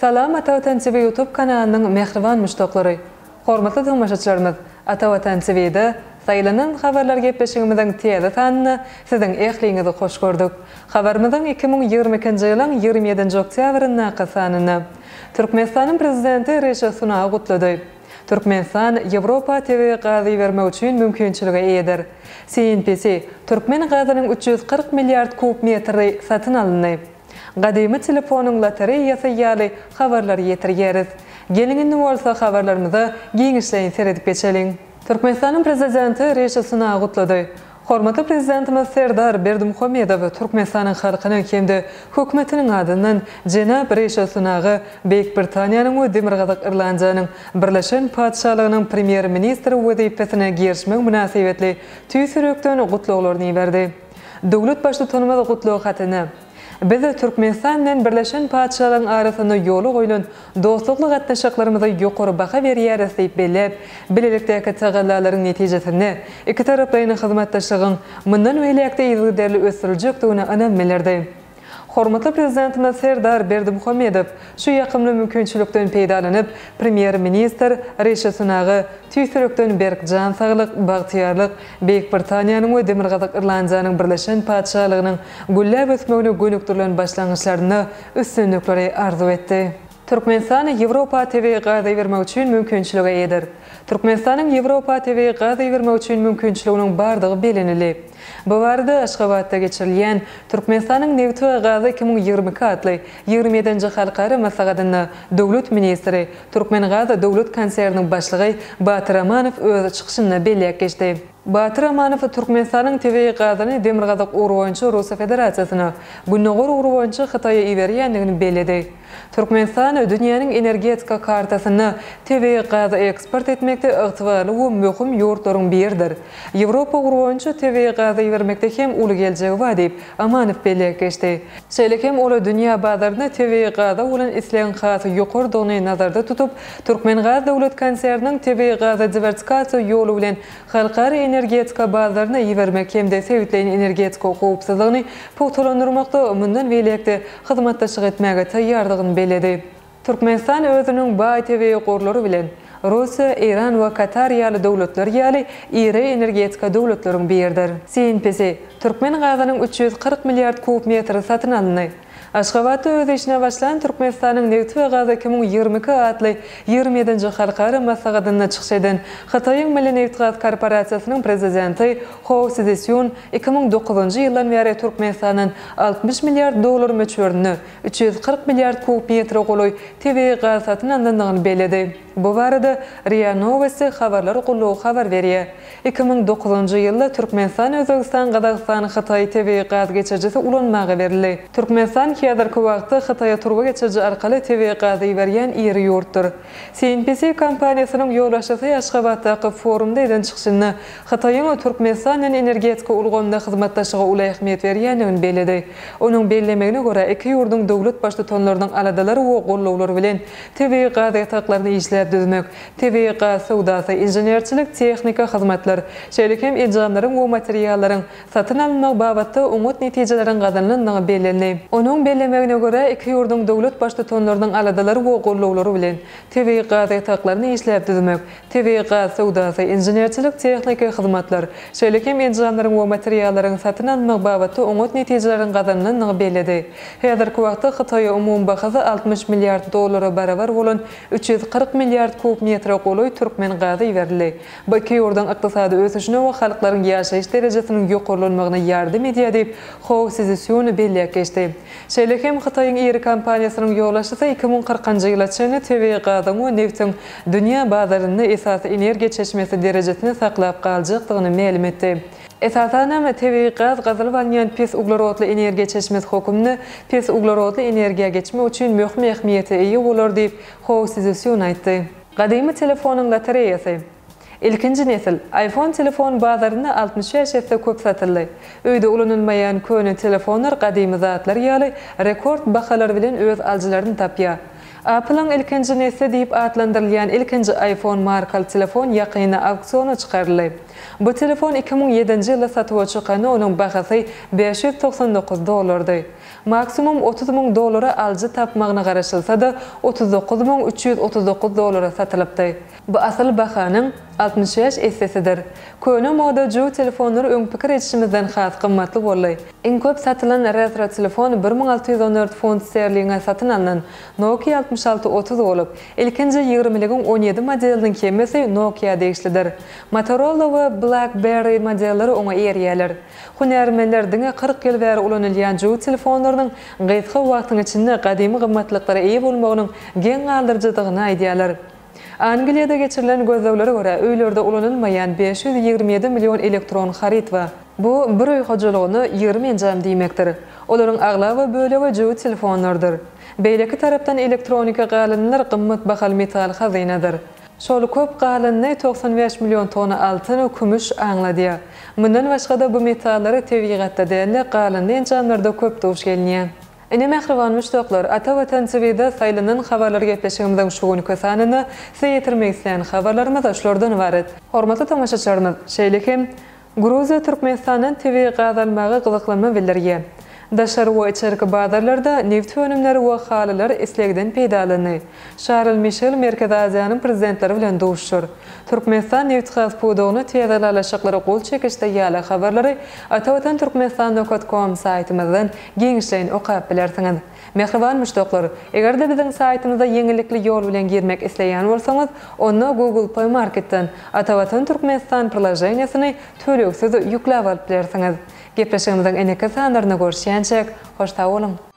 Salam Atavatan TV YouTube kanalının mehriban müştaqlary. Hormatly tamaşaçylarymyz, Atavatan TV'de saylanan habarlar gepleşigimizden tiyada tanını sizin ehliňizi hoş gördük. Habarymyzyň 2022-nji ýylyň 27-nji oktýabryna kasanyny Türkmenistanyň prezidenti Reşat Sunak gutlady. Türkmenistan Ýewropa TV gazy bermek üçin mümkinçiligi eýdir. CNPC Türkmen gazynyň 340 milliard kub metri satyn alyndy. Gadymy telefonuň lotereýasy ýaly habarlar ýetirýäris. Gelinginde bolsa habarlarymyzy giňişleýin seredip geçeliň. Türkmenistanyň prezidenti Reşat Sunak gutlady. Hormatly prezidentimiz Serdar Berdimuhammedow Türkmenistanyň halkynyň hemde hökümetiniň adyndan Jenab Reşat Sunaky Beýik Britaniýanyň we Demirgazyk Irlandiyanyň Birleşen Padşahlygynyň premier ministri wezipesine girişmek münasibetli tüýsürekden gutluglaryny berdi. Döwlet başlygynyň gutlugy hatyny biz Türkmenistan bilen Birleşen Padşahlygyň arasynda ýoly goýulan dostlukly gatnaşyklarymyza ýokary baha berýäris diýip belläp, bilelikdäki tagallalaryň netijesinde iki taraplaryň hyzmatdaşlygyň mundan welekde ýygyderli ösüriljekdigine anam bilerdi. Hormatly prezidentimiz Serdar Berdimuhammedow şu ýakymly mümkinçilikden peýdalanyp premier ministr Reşat Sunaky tüýsürekden berk jan saglyk, bagtyarlyk, Beýik Britaniýanyň we Demirgazyk Irlandiyanyň Birleşen Padşahlygynyň gülläp ösmegine gönükdirilen başlangyçlaryny üstünlikleri arzu etdi. Türkmenistan Ýewropa TV gazy bermek üçin mümkinçiligi eýdir. Türkmenistanyň Ýewropa TV gazy bermek üçin mümkinçiliginiň bardygy belenili. Bu barada Aşgabatda geçirilýän Türkmenistanyň Neft we Gazy 2022 adly 27-nji halkara maslahatyny döwlet ministri, Türkmen Gazy döwlet konserniň başlygy Batyr Amanow öz çykyşyna belläp geçdi. Batyr Amanow Türkmenistanyň TV gazyny Demirgazyk urwançy Russiýa Federasiýasyna günnäger urwançy Hytaýa iberýändigini bellädi. Türkmenistan dünýäniň energetika kartasyny TV gazy eksport etmekde ygtybarly we möhüm ýurtlaryň biridir. Ýewropa urwançy TV gazy bermekde hem uly geljegi bar diýip Amanow belläp geçdi. Şeýle hem ola dünýä bazaryna TV gazy bolan isleýän hasy ýokardygyny nazarda tutup, Türkmen Gazy döwlet konserniniň TV gazy diversifikasiýa ýolu bilen halkara energetika bazaryna ýermek hem de sewitleýän energetika howpsuzlygyny pogtalandyrmakda mundan welekde hyzmatdaşlyk etmäge taýýardygyny bellädi. Türkmenistan özüniň baý TV gorlary bilen Russiýa, Iran we Katar ýaly döwletler ýaly iri energetika döwletleriň biridir. CNPC Türkmen gazynyň 340 milliard kub metri satyn alyndy. Aşgabatda öz işine başlayan Türkmenistanyň Neft we Gazy 2022 adly 27-nji halkara maslahatyna çykşadan Hytaýyň Milli Neft Gaz Korporasiýasynyň prezidenti Ho Sezesýon 2009-njy ýyldan beri Türkmenistanyň 60 milliard dolar möçberini 340 milliard kub metri goly TV gaz satyn alyndygyny bellädi. Bu barada RIA Novosti habarlary gullugy habar berýär. 2009-njy ýylda Türkmenistan Özbegistan Gazagystan Hytaý TV gaz geçirjisi ulanmagy berildi. Türkmenistan häzirki wagtda Hytaýa turba geçirji arkaly TV gazy berýän iri ýurtdur. CNPC kompaniýasynyň ýolbaşçysy Aşgabatdaky forumda eden çykyşyny Hytaýyň Türkmenistanyň energetika ulgamda hyzmatdaşlygy uly ähmiýet berýändigini bellädi. Onuň bellemegine görä iki ýurdun döwlet başlyklarynyň aladalary we gollawlary bilen TV gazy ýataklaryny işläp düzmek, TV gaz sowdasy, inženerçilik, tehnika hyzmatlar, şeýle hem ejamlaryň we materiallaryň satyn alynmak babatda umut netijeleriň gazanlandygy belländi. Onuň bellemegine görä iki ýurdun döwlet başlyklarynyň aladalary we gollawlary bilen TV gaz ýataklaryny işläp düzmek, TV gaz sowdasy, inženerçilik, tehnika hyzmatlar, şeýle hem ejamlaryň we materiallaryň satyn alynmak babatda umut netijeleriň gazanlandygy bellädi. Häzirki wagtda Hytaýa umum bahasy 60 milliard dolara barabar bolan 340 milliard kub metri goly Türkmen gazy berildi. Bu iki ýurdun ykdysady ösüşine we halklaryň ýaşaýyş derejesiniň ýokarlanmagyna ýardym edýär diýip Ho Sezesýon belläp geçdi. Şeýle hem Hytaýyň iri kompaniýasynyň ýolbaşçysy 2040-njy ýylaçyny TV gazyň we neftiň dünýä bazaryny esasy energiýa çeşmesi derejesine saklap galjakdygyny ma'lum etdi. Esasen TV gaz gazylyp alýan pes uglerodly energiýa çeşmesi hökümni pes uglerodly energiýa geçmek üçin möhüm ähmiýete eýe bolar diýip Ho Sezesýon aýtdy. Gadymy telefonuň lotereýasy ilkinji nesil iPhone telefon bazaryna 65 ýaşda köp satyldy. Öýde ulanylmaýan köne telefonlar gadymy zatlar ýaly rekord bahalar bilen öz aljylaryny tapýar. Apple'ın ilkinci nesli deyip adlandırılan ilkinci iPhone markalı telefon yakını auksyona çıkarıldı. Bu telefon 2007 yılda satıp çıkanı onun bahası $599. Maksimum $30,000 alıcı tapmağına qarışılsa da $39,339 satılıptı. Bu asıl bahanın 60 yaş essesidir. Köne moda ju telefonları öň pikir etişimizden has qymmatly boldy. Iň köp satylan retro telefon 1614 funt sterlinge satyn alynan Nokia 6630 bolup, ilkinji 20-ligiň 17 modeliniň kemesi Nokia degişlidir. Motorola we BlackBerry modelleri oňa erýärler. Hunärmenler diňe 40 ýyl bäri ulanylýan ju telefonlarynyň gysga wagtyň içinde gadymy gymmatlyklara eýe bolmagynyň geň galdyrjydygyny aýdýarlar. Angliyada geçirilen gözlemlere göre öylerde ulanılmayan 527 milyon elektron harit var. Bu bir oy hoculuğunu 20 cam demektir. Olaryň aglawy bölegi ju telefonlardır. Beýleki tarapdan elektronika galynlar gymmat bahal metal hazynadyr. Şol köp galynny 95 milyon tona altyn, kümüş aňladýar. Mundan başga da bu metallary tebigatda däl galynly jamlarda köp duş gelýän. Ene mehriban müştoklar, ata watan TV-de saýlanan habarlar gepleşigimizden şu günkü sanyny size ýetirmek isleýän habarlarymyz şolardan ibaret. Hormatly tamaşaçylarymyz, şeýlekim Gruziýa Türkmenistanyň TV gazalmagy gyzyklanma bildirýär. Daşary we içerki bazarlarda neft önümleri we halylar islegden peýdalandy. Charles Michel Merkez Aziýanyň prezidentleri bilen duşur. Türkmenistan neft gaz pudugyny teýdalaşyklary gol çekişde ýaly habarlary Atawatan Türkmenistan.com saýtymyzdan geňişleýin okap bilersiňiz. Mehriban müştoklar, eger de biziň saýtymyzda ýeňillikli ýol bilen girmek isleýän bolsaňyz, onda Google Play Marketden Atawatan Türkmenistan projeniýasyny töleksiz ýükläp alyp bilersiňiz. Gepleşigimizden eneke sanlaryna görüşýänçek, hoşta bolun.